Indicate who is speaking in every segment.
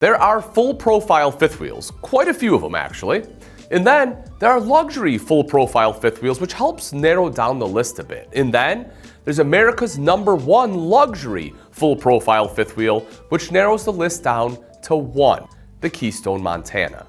Speaker 1: There are full profile fifth wheels, quite a few of them actually. And then there are luxury full profile fifth wheels, which helps narrow down the list a bit. And then there's America's #1 luxury full profile fifth wheel, which narrows the list down to one, the Keystone Montana.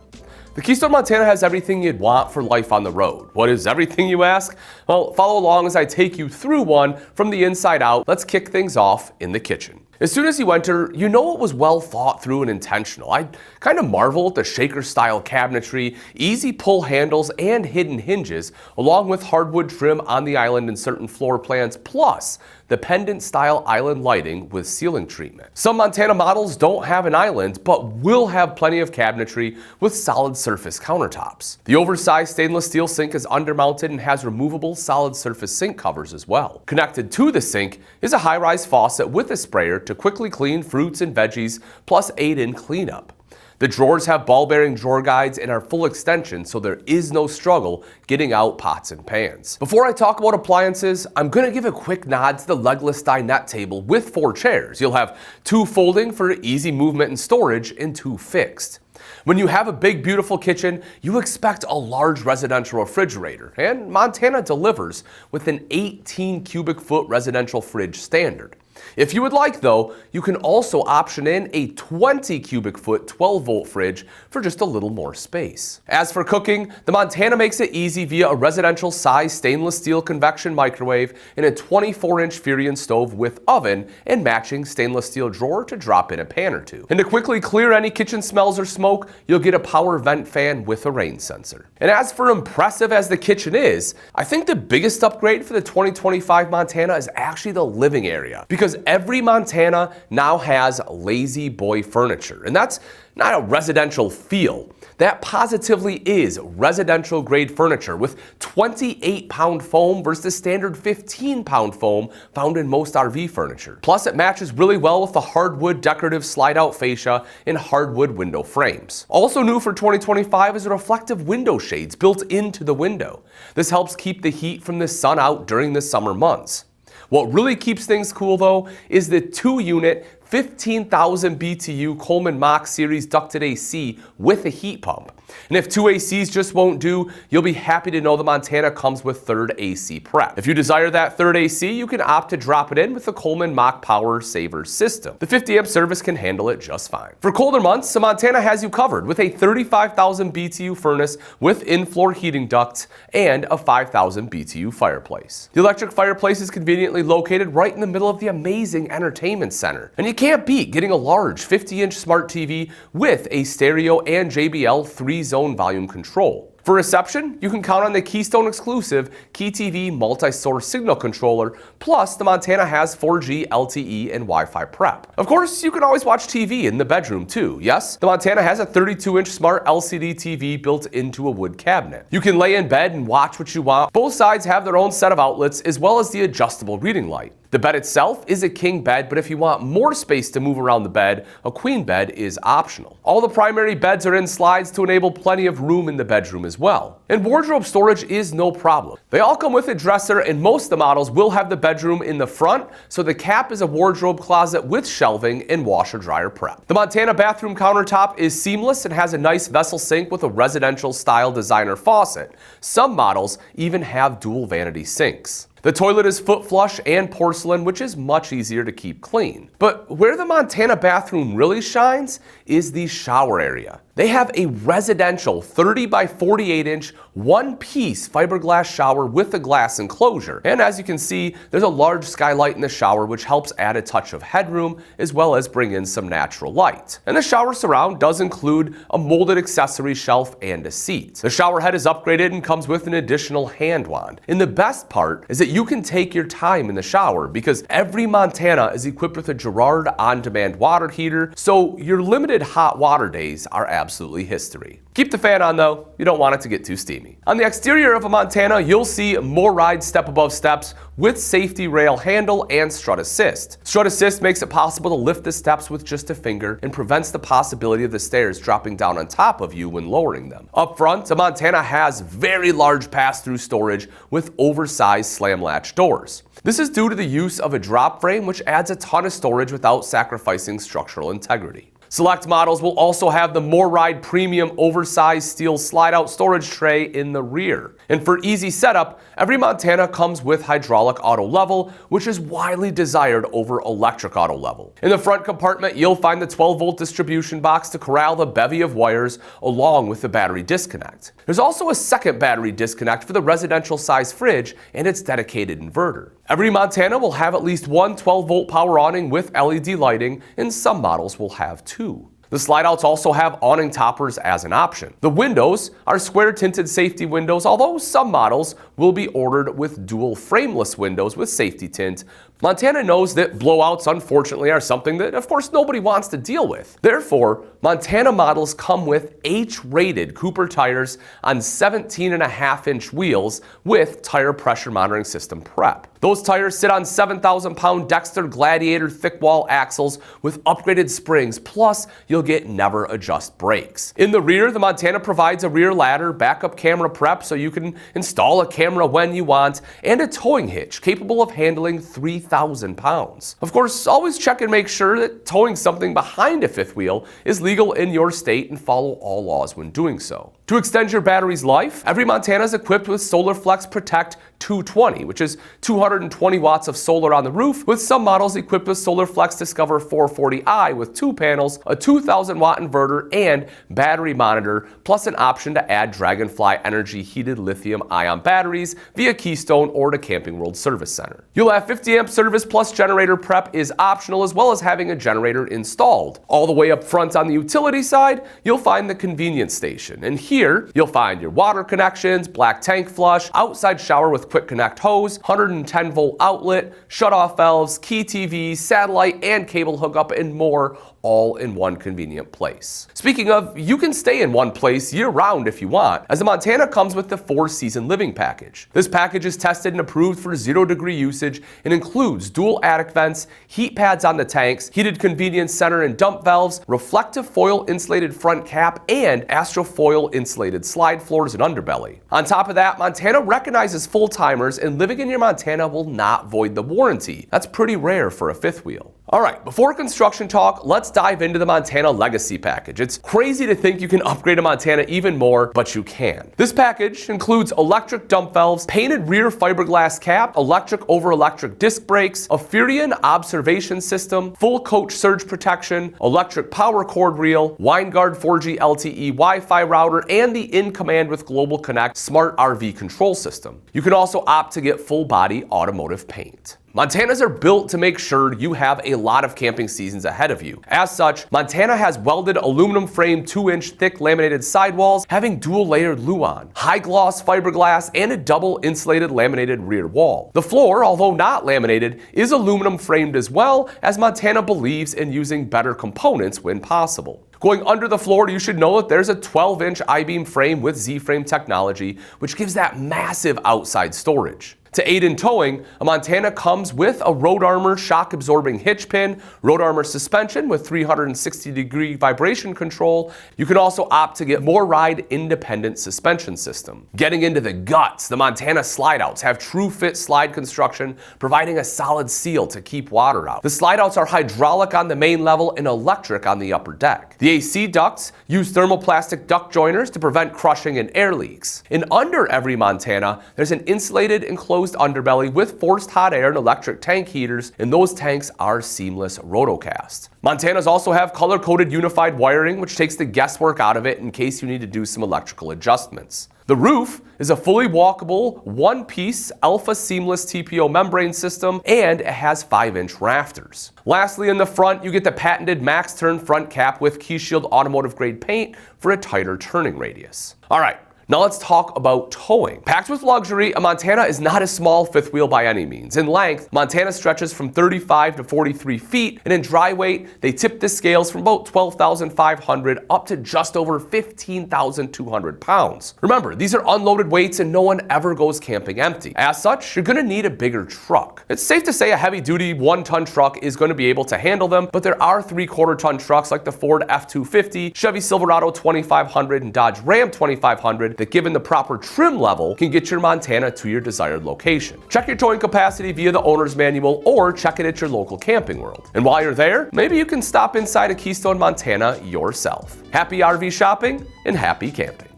Speaker 1: The Keystone Montana has everything you'd want for life on the road. What is everything, you ask? Well, follow along as I take you through one from the inside out. Let's kick things off in the kitchen. As soon as you enter, you know it was well thought through and intentional. I kind of marvel at the shaker-style cabinetry, easy pull handles, and hidden hinges, along with hardwood trim on the island in certain floor plans, plus the pendant-style island lighting with ceiling treatment. Some Montana models don't have an island, but will have plenty of cabinetry with solid surface countertops. The oversized stainless steel sink is undermounted and has removable solid surface sink covers as well. Connected to the sink is a high-rise faucet with a sprayer to quickly clean fruits and veggies, plus aid in cleanup. The drawers have ball-bearing drawer guides and are full extension, so there is no struggle getting out pots and pans. Before I talk about appliances, I'm going to give a quick nod to the legless dinette table with 4 chairs. You'll have 2 folding for easy movement and storage, and 2 fixed. When you have a big, beautiful kitchen, you expect a large residential refrigerator, and Montana delivers with an 18 cubic foot residential fridge standard. If you would like though, you can also option in a 20 cubic foot 12 volt fridge for just a little more space. As for cooking, the Montana makes it easy via a residential size stainless steel convection microwave and a 24-inch Furion stove with oven and matching stainless steel drawer to drop in a pan or 2. And to quickly clear any kitchen smells or smoke, you'll get a power vent fan with a rain sensor. And as for impressive as the kitchen is, I think the biggest upgrade for the 2025 Montana is actually the living area, because every Montana now has lazy boy furniture, and that's not a residential feel. That positively is residential grade furniture with 28-pound foam versus the standard 15-pound foam found in most RV furniture. Plus, it matches really well with the hardwood decorative slide-out fascia and hardwood window frames. Also new for 2025 is the reflective window shades built into the window. This helps keep the heat from the sun out during the summer months. What really keeps things cool though is the 2-unit 15,000 BTU Coleman Mach Series ducted AC with a heat pump. And if 2 ACs just won't do, you'll be happy to know the Montana comes with 3rd AC prep. If you desire that 3rd AC, you can opt to drop it in with the Coleman Mach Power Saver system. The 50 amp service can handle it just fine. For colder months, the Montana has you covered with a 35,000 BTU furnace with in-floor heating ducts and a 5,000 BTU fireplace. The electric fireplace is conveniently located right in the middle of the amazing entertainment center. And you can't beat getting a large 50-inch smart TV with a stereo and JBL 3-zone volume control. For reception, you can count on the Keystone exclusive KeyTV multi-source signal controller, plus the Montana has 4G, LTE, and Wi-Fi prep. Of course, you can always watch TV in the bedroom too, yes? The Montana has a 32-inch smart LCD TV built into a wood cabinet. You can lay in bed and watch what you want. Both sides have their own set of outlets as well as the adjustable reading light. The bed itself is a king bed, but if you want more space to move around the bed, a queen bed is optional. All the primary beds are in slides to enable plenty of room in the bedroom as well. And wardrobe storage is no problem. They all come with a dresser, and most of the models will have the bedroom in the front, so the cap is a wardrobe closet with shelving and washer-dryer prep. The Montana bathroom countertop is seamless and has a nice vessel sink with a residential style designer faucet. Some models even have dual vanity sinks. The toilet is foot flush and porcelain, which is much easier to keep clean. But where the Montana bathroom really shines is the shower area. They have a residential 30 by 48 inch one-piece fiberglass shower with a glass enclosure. And as you can see, there's a large skylight in the shower, which helps add a touch of headroom as well as bring in some natural light. And the shower surround does include a molded accessory shelf and a seat. The shower head is upgraded and comes with an additional hand wand. And the best part is that you can take your time in the shower because every Montana is equipped with a Girard on-demand water heater, so your limited hot water days are absolutely history. Keep the fan on though, you don't want it to get too steamy. On the exterior of a Montana, you'll see more ride step above steps with safety rail handle and strut assist. Strut assist makes it possible to lift the steps with just a finger and prevents the possibility of the stairs dropping down on top of you when lowering them. Up front, a Montana has very large pass-through storage with oversized slam latch doors. This is due to the use of a drop frame, which adds a ton of storage without sacrificing structural integrity. Select models will also have the MoreRide premium oversized steel slide-out storage tray in the rear. And for easy setup, every Montana comes with hydraulic auto level, which is widely desired over electric auto level. In the front compartment, you'll find the 12-volt distribution box to corral the bevy of wires along with the battery disconnect. There's also a second battery disconnect for the residential size fridge and its dedicated inverter. Every Montana will have at least one 12-volt power awning with LED lighting, and some models will have two. The slide-outs also have awning toppers as an option. The windows are square tinted safety windows, although some models will be ordered with dual frameless windows with safety tint. Montana knows that blowouts, unfortunately, are something that, of course, nobody wants to deal with. Therefore, Montana models come with H-rated Cooper tires on 17.5-inch wheels with tire pressure monitoring system prep. Those tires sit on 7,000-pound Dexter Gladiator thick wall axles with upgraded springs, plus you'll get never adjust brakes. In the rear, the Montana provides a rear ladder, backup camera prep so you can install a camera when you want, and a towing hitch capable of handling 3,000 pounds. Of course, always check and make sure that towing something behind a fifth wheel is legal in your state and follow all laws when doing so. To extend your battery's life, every Montana is equipped with SolarFlex Protect 220, which is 220 watts of solar on the roof, with some models equipped with SolarFlex Discover 440i with 2 panels, a 2,000 watt inverter, and battery monitor, plus an option to add Dragonfly Energy heated lithium-ion batteries via Keystone or to Camping World Service Center. You'll have 50 amp service plus generator prep is optional, as well as having a generator installed. All the way up front on the utility side, you'll find the convenience station, and here you'll find your water connections, black tank flush, outside shower with quick connect hose, 110 volt outlet, shutoff valves, key TV, satellite and cable hookup, and more, all in one convenient place. Speaking of, you can stay in one place year-round if you want, as the Montana comes with the 4-season living package. This package is tested and approved for 0-degree usage and includes dual attic vents, heat pads on the tanks, heated convenience center and dump valves, reflective foil insulated front cap, and astrofoil insulated slide floors and underbelly. On top of that, Montana recognizes full-timers, and living in your Montana will not void the warranty. That's pretty rare for a fifth wheel. Alright, before construction talk, let's dive into the Montana Legacy Package. It's crazy to think you can upgrade a Montana even more, but you can. This package includes electric dump valves, painted rear fiberglass cap, electric over electric disc brakes, a Furion observation system, full coach surge protection, electric power cord reel, WineGuard 4G LTE Wi-Fi router, and the In Command with Global Connect smart RV control system. You can also opt to get full body automotive paint. Montanas are built to make sure you have a lot of camping seasons ahead of you. As such, Montana has welded aluminum frame 2-inch thick laminated sidewalls having dual layered luan, high gloss fiberglass, and a double insulated laminated rear wall. The floor, although not laminated, is aluminum framed as well, as Montana believes in using better components when possible. Going under the floor, you should know that there's a 12-inch I-beam frame with Z-frame technology, which gives that massive outside storage. To aid in towing, a Montana comes with a Road Armor shock-absorbing hitch pin, Road Armor suspension with 360-degree vibration control. You can also opt to get MoreRide independent suspension system. Getting into the guts, the Montana slide-outs have true fit slide construction, providing a solid seal to keep water out. The slide-outs are hydraulic on the main level and electric on the upper deck. The AC ducts use thermoplastic duct joiners to prevent crushing and air leaks. And under every Montana, there's an insulated enclosed underbelly with forced hot air and electric tank heaters, and those tanks are seamless rotocast. Montanas also have color-coded unified wiring, which takes the guesswork out of it in case you need to do some electrical adjustments. The roof is a fully walkable, one-piece alpha seamless TPO membrane system, and it has 5-inch rafters. Lastly, in the front, you get the patented max turn front cap with Key Shield automotive grade paint for a tighter turning radius. Alright, now let's talk about towing. Packed with luxury, a Montana is not a small fifth wheel by any means. In length, Montana stretches from 35 to 43 feet, and in dry weight, they tip the scales from about 12,500 up to just over 15,200 pounds. Remember, these are unloaded weights and no one ever goes camping empty. As such, you're gonna need a bigger truck. It's safe to say a heavy-duty 1-ton truck is gonna be able to handle them, but there are 3/4-ton trucks like the Ford F-250, Chevy Silverado 2500, and Dodge Ram 2500 that, given the proper trim level, can get your Montana to your desired location. Check your towing capacity via the owner's manual or check it at your local Camping World. And while you're there, maybe you can stop inside a Keystone Montana yourself. Happy RV shopping and happy camping.